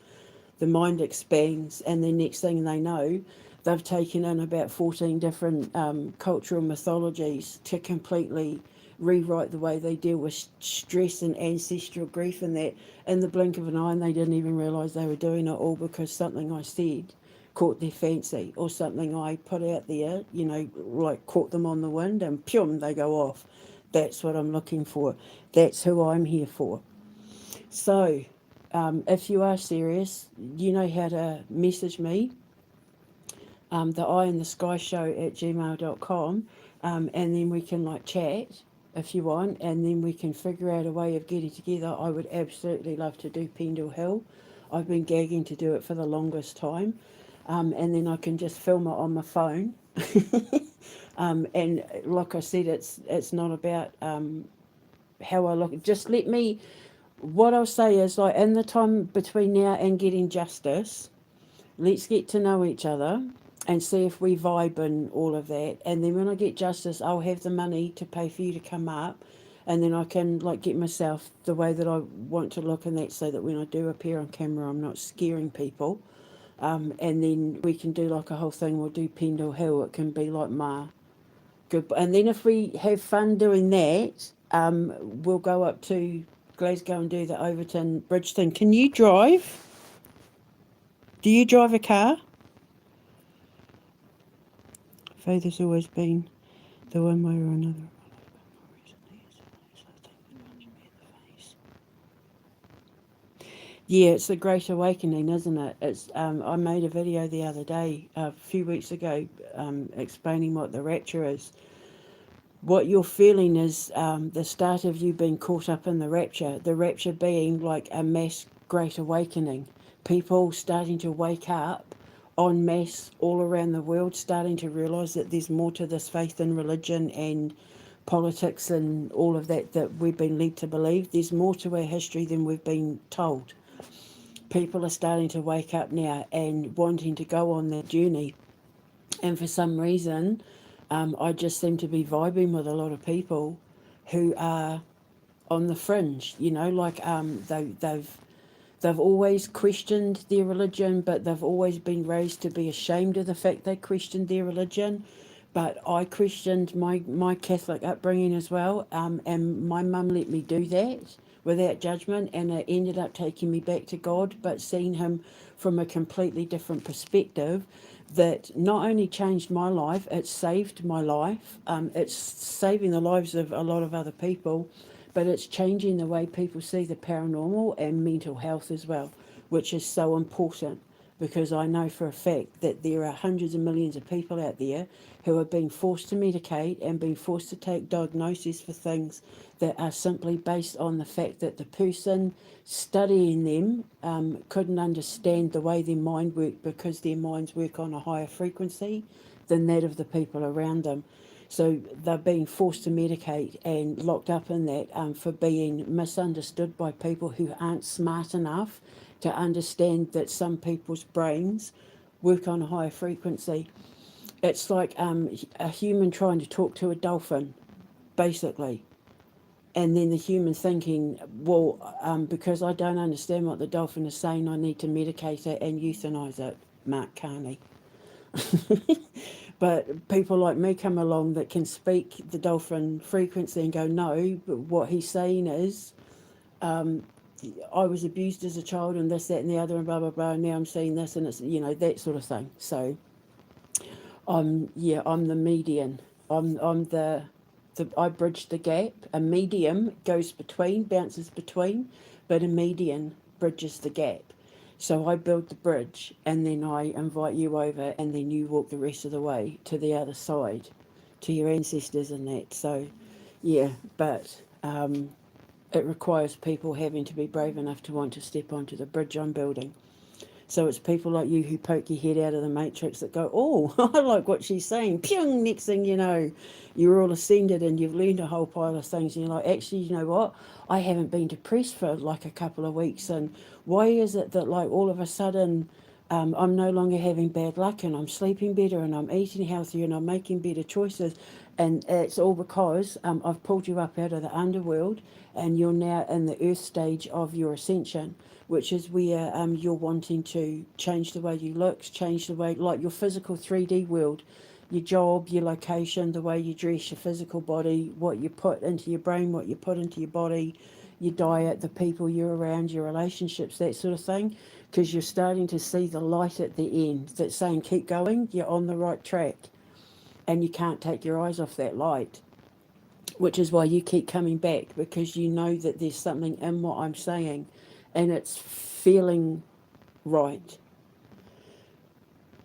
The mind expands, and the next thing they know, they've taken in about 14 different cultural mythologies to completely rewrite the way they deal with stress and ancestral grief, and that in the blink of an eye, and they didn't even realise they were doing it, all because something I said caught their fancy, or something I put out there, like caught them on the wind, and pum, they go off. That's what I'm looking for. That's who I'm here for. So, if you are serious, you know how to message me, theeyeintheskyshow at gmail.com, and then we can like chat if you want, and then we can figure out a way of getting together. I would absolutely love to do Pendle Hill. I've been gagging to do it for the longest time, and then I can just film it on my phone. And like I said, it's not about how I look. Just let me. What I'll say is, like, in the time between now and getting justice, let's get to know each other and see if we vibe and all of that. And then when I get justice, I'll have the money to pay for you to come up, and then I can like get myself the way that I want to look, and that, so that when I do appear on camera, I'm not scaring people. And then we can do like a whole thing. We'll do Pendle Hill. It can be like good. And then if we have fun doing that, we'll go up to Glasgow and do the Overton Bridge thing. Can you drive? Do you drive a car? Faith has always been the one way or another. Yeah, it's a great awakening, isn't it? It's I made a video the other day, a few weeks ago, explaining what the rapture is. What you're feeling is the start of you being caught up in the rapture. The rapture being like a mass great awakening. People starting to wake up en masse all around the world, starting to realise that there's more to this faith and religion and politics and all of that that we've been led to believe. There's more to our history than we've been told. People are starting to wake up now and wanting to go on that journey. And for some reason, I just seem to be vibing with a lot of people who are on the fringe, like they've always questioned their religion, but they've always been raised to be ashamed of the fact they questioned their religion. But I questioned my Catholic upbringing as well, and my mum let me do that without judgment, and it ended up taking me back to God, but seeing Him from a completely different perspective that not only changed my life, it saved my life, it's saving the lives of a lot of other people, but it's changing the way people see the paranormal and mental health as well, which is so important because I know for a fact that there are hundreds of millions of people out there who are being forced to medicate and being forced to take diagnoses for things that are simply based on the fact that the person studying them couldn't understand the way their mind worked because their minds work on a higher frequency than that of the people around them. So they're being forced to medicate and locked up in that for being misunderstood by people who aren't smart enough to understand that some people's brains work on a higher frequency. It's like a human trying to talk to a dolphin, basically. And then the human thinking, well, because I don't understand what the dolphin is saying, I need to medicate it and euthanize it. Mark Carney. But people like me come along that can speak the dolphin frequency and go, no, but what he's saying is, I was abused as a child and this, that and the other and blah, blah, blah, and now I'm seeing this and it's, that sort of thing. So, I'm the median. I'm the I bridge the gap. A medium goes between, bounces between, but a median bridges the gap. So I build the bridge and then I invite you over and then you walk the rest of the way to the other side, to your ancestors and that. So, but it requires people having to be brave enough to want to step onto the bridge I'm building. So it's people like you who poke your head out of the matrix that go, oh, I like what she's saying. Pyong, next thing you know, you're all ascended and you've learned a whole pile of things. And you're like, actually, you know what? I haven't been depressed for like a couple of weeks. And why is it that like all of a sudden I'm no longer having bad luck and I'm sleeping better and I'm eating healthier and I'm making better choices? And it's all because I've pulled you up out of the underworld and you're now in the earth stage of your ascension, which is where you're wanting to change the way you look, change the way, like your physical 3D world, your job, your location, the way you dress, your physical body, what you put into your brain, what you put into your body, your diet, the people you're around, your relationships, that sort of thing, because you're starting to see the light at the end that's saying, keep going, you're on the right track, and you can't take your eyes off that light, which is why you keep coming back, because you know that there's something in what I'm saying and it's feeling right.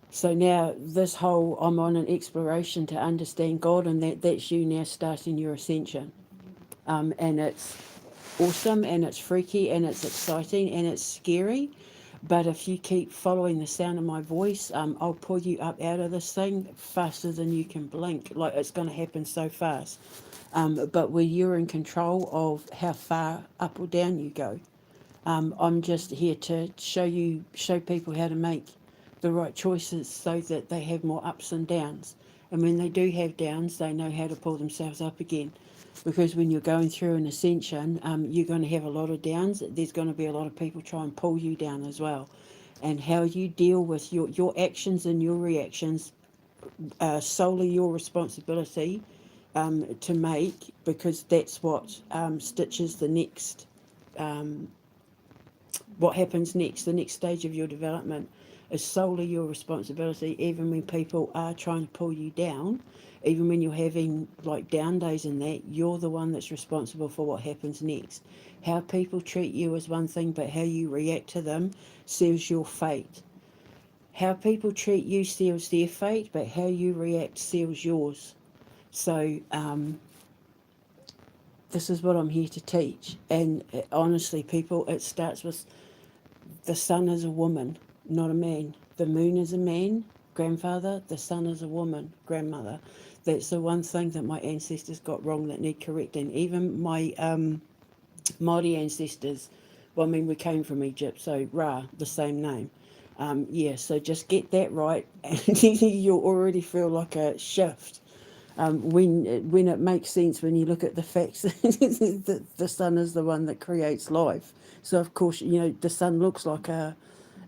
So now this whole, I'm on an exploration to understand God, and that's you now starting your ascension. And it's awesome and it's freaky and it's exciting and it's scary. But if you keep following the sound of my voice, I'll pull you up out of this thing faster than you can blink. Like, it's going to happen so fast. But where you're in control of how far up or down you go. I'm just here to show people how to make the right choices so that they have more ups and downs. And when they do have downs, they know how to pull themselves up again. Because when you're going through an ascension, you're going to have a lot of downs. There's going to be a lot of people try and pull you down as well. And how you deal with your actions and your reactions are solely your responsibility to make, because that's what stitches the next what happens next. The next stage of your development is solely your responsibility, even when people are trying to pull you down, even when you're having like down days and that, you're the one that's responsible for what happens next. How people treat you is one thing, but how you react to them seals your fate. How people treat you seals their fate, but how you react seals yours. So this is what I'm here to teach. And honestly, people, it starts with the sun is a woman, not a man. The moon is a man, grandfather. The sun is a woman, grandmother. That's the one thing that my ancestors got wrong that need correcting. Even my Māori ancestors, well, I mean, we came from Egypt, so Ra, the same name. Yeah, so just get that right, and you'll already feel like a shift. When it makes sense when you look at the facts that the sun is the one that creates life. So of course, the sun looks like an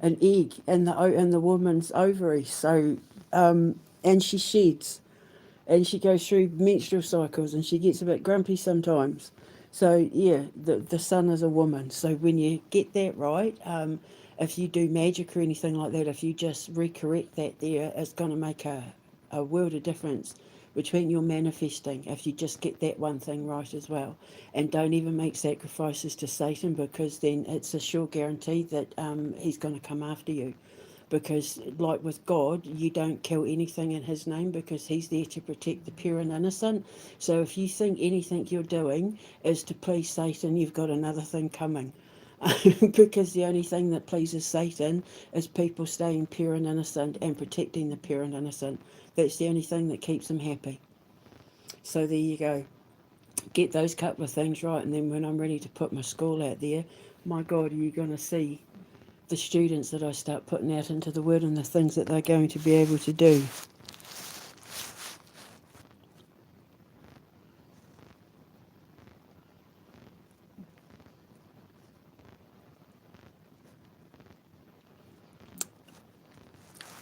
egg in the woman's ovary. So and she sheds, and she goes through menstrual cycles, and she gets a bit grumpy sometimes. So yeah, the sun is a woman. So when you get that right, if you do magic or anything like that, if you just recorrect that there, it's going to make a world of difference between your manifesting, if you just get that one thing right as well. And don't even make sacrifices to Satan, because then it's a sure guarantee that he's going to come after you. Because, like with God, you don't kill anything in his name, because he's there to protect the pure and innocent. So if you think anything you're doing is to please Satan, you've got another thing coming. Because the only thing that pleases Satan is people staying pure and innocent and protecting the pure and innocent. That's the only thing that keeps him happy. So there you go. Get those couple of things right, and then when I'm ready to put my school out there, my God, are you going to see the students that I start putting out into the world and the things that they're going to be able to do.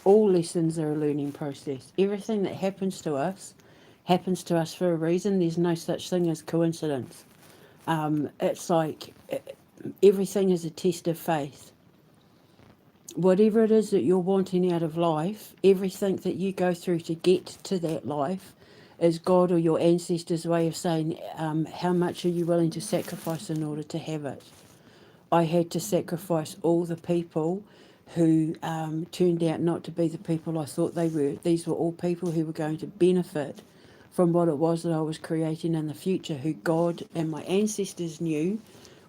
All lessons are a learning process. Everything that happens to us for a reason. There's no such thing as coincidence. It's like everything is a test of faith. Whatever it is that you're wanting out of life, everything that you go through to get to that life is God or your ancestors' way of saying, how much are you willing to sacrifice in order to have it? I had to sacrifice all the people who turned out not to be the people I thought they were. These were all people who were going to benefit from what it was that I was creating in the future, who God and my ancestors knew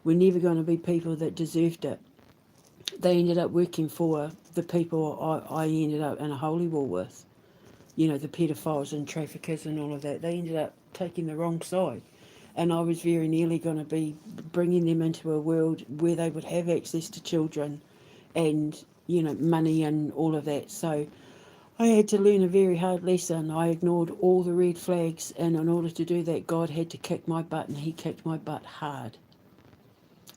were never going to be people that deserved it. They ended up working for the people I ended up in a holy war with. The pedophiles and traffickers and all of that. They ended up taking the wrong side. And I was very nearly going to be bringing them into a world where they would have access to children and, money and all of that. So I had to learn a very hard lesson. I ignored all the red flags, and in order to do that, God had to kick my butt, and he kicked my butt hard.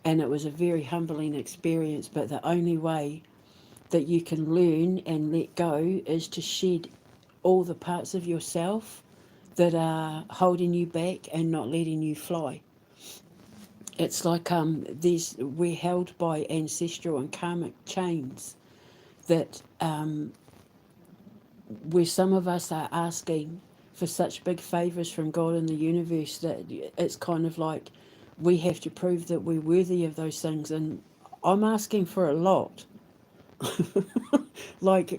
And it was a very humbling experience, but the only way that you can learn and let go is to shed all the parts of yourself that are holding you back and not letting you fly. It's like we're held by ancestral and karmic chains that where some of us are asking for such big favours from God and the universe that it's kind of like we have to prove that we're worthy of those things. And I'm asking for a lot. Like,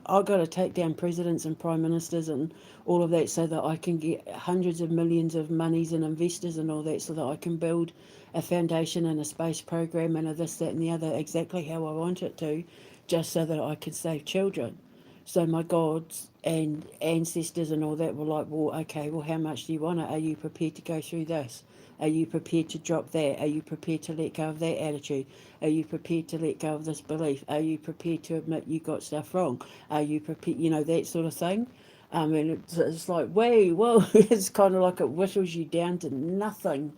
I've got to take down presidents and prime ministers and all of that so that I can get hundreds of millions of monies and investors and all that, so that I can build a foundation and a space program and a this, that and the other exactly how I want it to, just so that I can save children. So my gods and ancestors and all that were like, well, okay, well, how much do you want it? Are you prepared to go through this? Are you prepared to drop that? Are you prepared to let go of that attitude? Are you prepared to let go of this belief? Are you prepared to admit you got stuff wrong? Are you prepared, that sort of thing? And it's like, whoa, it's kind of like it whittles you down to nothing.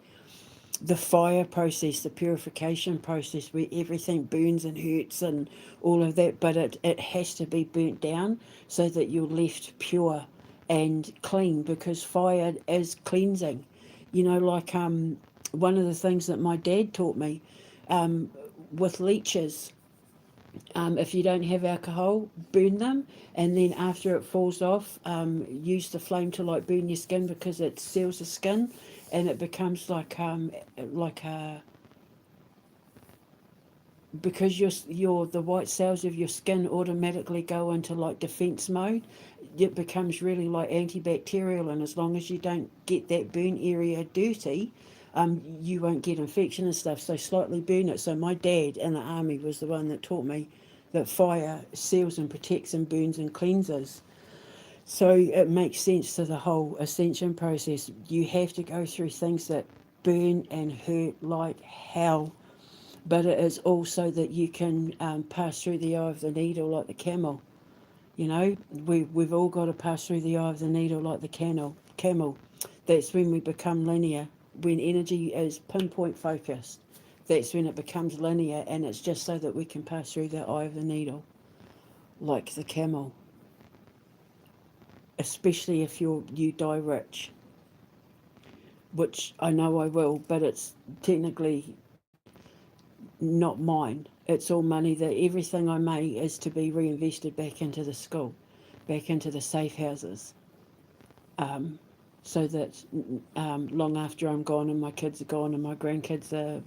The fire process, the purification process, where everything burns and hurts and all of that, but it has to be burnt down so that you're left pure and clean, because fire is cleansing. Like one of the things that my dad taught me with leeches, if you don't have alcohol, burn them, and then after it falls off, use the flame to like burn your skin, because it seals the skin, and it becomes like a because your the white cells of your skin automatically go into like defense mode. It becomes really like antibacterial, and as long as you don't get that burn area dirty, you won't get infection and stuff. So slightly burn it. So my dad in the army was the one that taught me that fire seals and protects and burns and cleanses. So it makes sense to the whole ascension process. You have to go through things that burn and hurt like hell, but it is also that you can pass through the eye of the needle like the camel. You know, we've all got to pass through the eye of the needle like the camel. That's when we become linear. When energy is pinpoint focused, that's when it becomes linear, and it's just so that we can pass through the eye of the needle like the camel. Especially if you die rich, which I know I will, but it's technically not mine. It's all money that everything I make is to be reinvested back into the school, back into the safe houses, so that long after I'm gone and my kids are gone and my grandkids are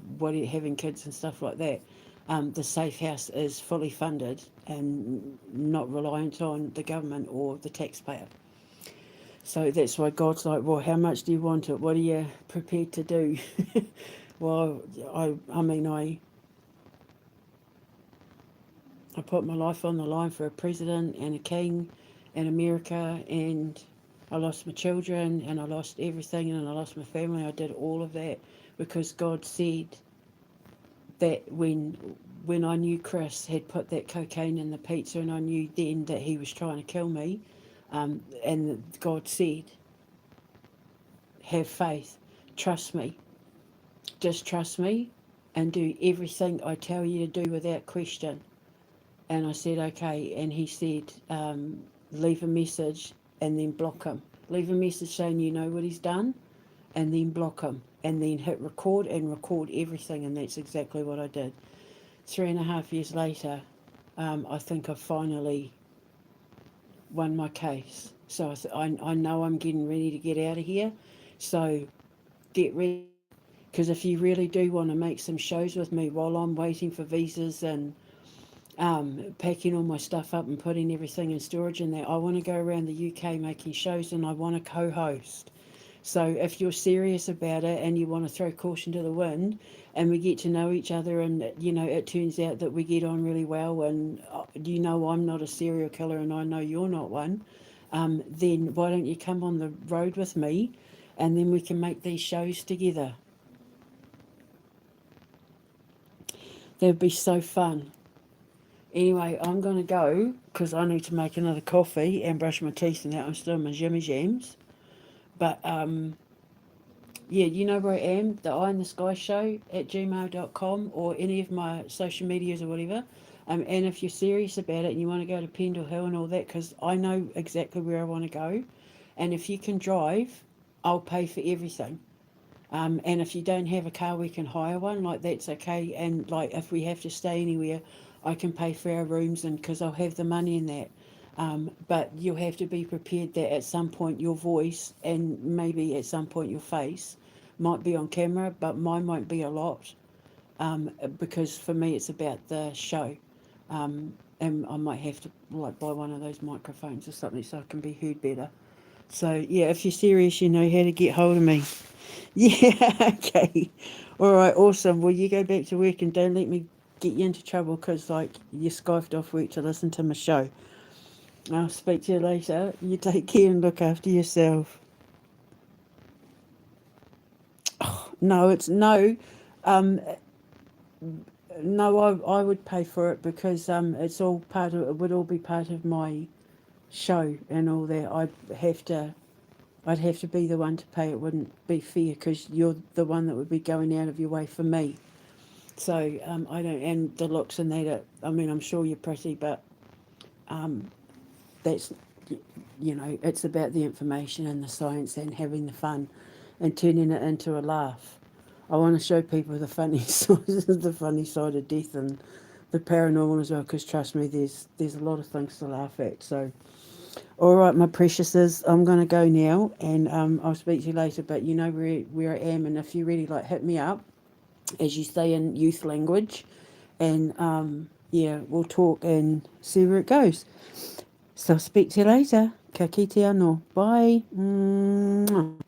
having kids and stuff like that, the safe house is fully funded and not reliant on the government or the taxpayer. So that's why God's like, well, how much do you want it? What are you prepared to do? Well, I put my life on the line for a president and a king in America, and I lost my children and I lost everything and I lost my family. I did all of that because God said that when I knew Chris had put that cocaine in the pizza, and I knew then that he was trying to kill me, and God said, have faith, trust me, just trust me, and do everything I tell you to do without question. And I said, okay. And he said, leave a message and then block him. Leave a message saying you know what he's done, and then block him. And then hit record and record everything. And that's exactly what I did. 3.5 years later, I think I finally won my case. So I know I'm getting ready to get out of here. So get ready. Because if you really do want to make some shows with me while I'm waiting for visas and packing all my stuff up and putting everything in storage in there, I want to go around the UK making shows, and I want to co-host. So if you're serious about it and you want to throw caution to the wind, and we get to know each other, and it turns out that we get on really well, and I'm not a serial killer and I know you're not one, then why don't you come on the road with me, and then we can make these shows together. That'd be so fun. Anyway, I'm going to go because I need to make another coffee and brush my teeth and that. I'm still in my jimmy jams. But, yeah, you know where I am, the Eye in the Sky Show at gmail.com, or any of my social medias or whatever. And if you're serious about it and you want to go to Pendle Hill and all that, because I know exactly where I want to go. And if you can drive, I'll pay for everything. And if you don't have a car, we can hire one. Like, that's okay. And like, if we have to stay anywhere, I can pay for our rooms, and because I'll have the money in that. But you'll have to be prepared that at some point your voice and maybe at some point your face might be on camera, but mine won't be a lot, because for me it's about the show. And I might have to like buy one of those microphones or something so I can be heard better. So yeah, if you're serious, you know how to get hold of me. Yeah, okay. All right, awesome. Well, you go back to work and don't let me get you into trouble because, like, you skived off work to listen to my show. I'll speak to you later. You take care and look after yourself. No, it's no. Um, no, I would pay for it because it's all part of it would all be part of my show and all that. I'd have to be the one to pay. It wouldn't be fair because you're the one that would be going out of your way for me. So I don't, and the looks and that. I mean, I'm sure you're pretty, but that's, it's about the information and the science and having the fun and turning it into a laugh. I want to show people the funny side, the funny side of death and the paranormal as well. Because trust me, there's a lot of things to laugh at. So, all right, my preciouses, I'm going to go now, and I'll speak to you later. But you know where I am, and if you really like, hit me up, as you say in youth language, and yeah, we'll talk and see where it goes. So I'll speak to you later. Ka kite anō. Bye. Mwah.